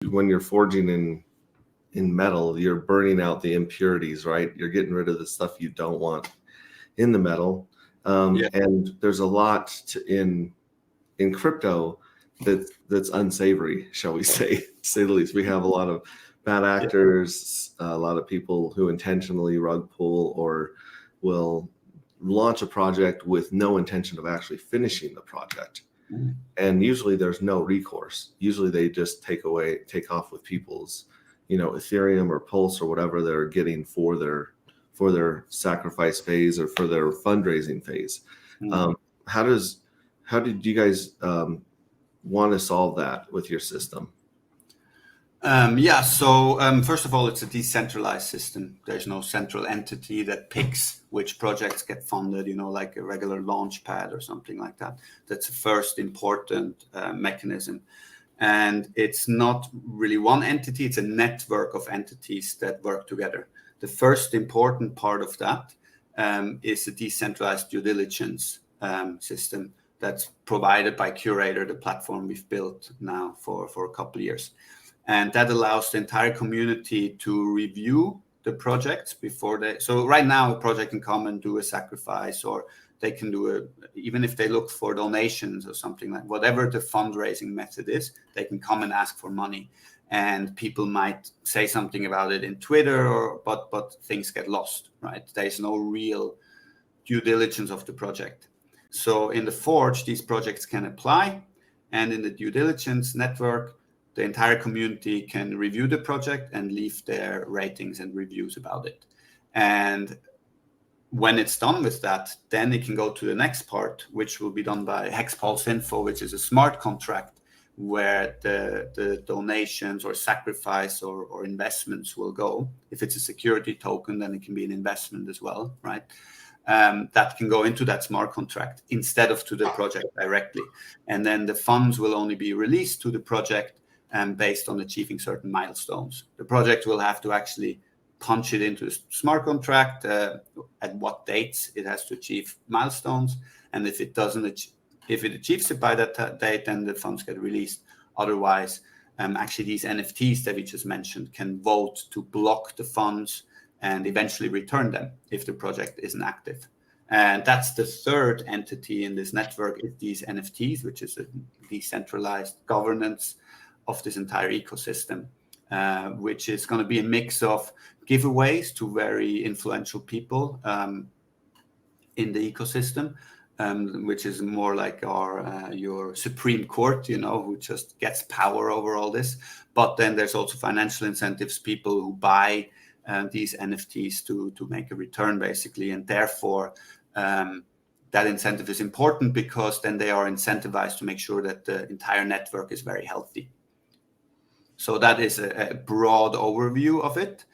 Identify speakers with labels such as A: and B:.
A: when you're forging in metal, you're burning out the impurities, right? You're getting rid of the stuff you don't want in the metal. And there's a lot in crypto that's unsavory, shall we say, to say the least. We have a lot of bad actors, a lot of people who intentionally rug pull or will launch a project with no intention of actually finishing the project. And usually there's no recourse. Usually they just take off with people's, Ethereum or Pulse or whatever they're getting for their sacrifice phase or for their fundraising phase. How did you guys want to solve that with your system?
B: So first of all, it's a decentralized system. There's no central entity that picks which projects get funded, like a regular launch pad or something like that. That's the first important mechanism. And it's not really one entity, it's a network of entities that work together. The first important part of that is a decentralized due diligence system that's provided by Curator, the platform we've built now for a couple of years. And that allows the entire community to review the projects before so right now a project can come and do a sacrifice, or they can do even if they look for donations or something, like whatever the fundraising method is, they can come and ask for money. And people might say something about it in Twitter, but things get lost, right? There's no real due diligence of the project. So in the Forge, these projects can apply, and in the due diligence network, the entire community can review the project and leave their ratings and reviews about it. And when it's done with that, then it can go to the next part, which will be done by Hexpulse Info, which is a smart contract where the donations or sacrifice or investments will go. If it's a security token, then it can be an investment as well, right? That can go into that smart contract instead of to the project directly. And then the funds will only be released to the project based on achieving certain milestones. The project will have to actually punch it into a smart contract at what dates it has to achieve milestones. And if it doesn't, if it achieves it by that date, then the funds get released. Otherwise, actually these NFTs that we just mentioned can vote to block the funds and eventually return them if the project isn't active. And that's the third entity in this network, is these NFTs, which is a decentralized governance of this entire ecosystem, which is going to be a mix of giveaways to very influential people in the ecosystem, which is more like your Supreme Court, who just gets power over all this. But then there's also financial incentives, people who buy these NFTs to make a return, basically. And therefore, that incentive is important, because then they are incentivized to make sure that the entire network is very healthy. So that is a broad overview of it.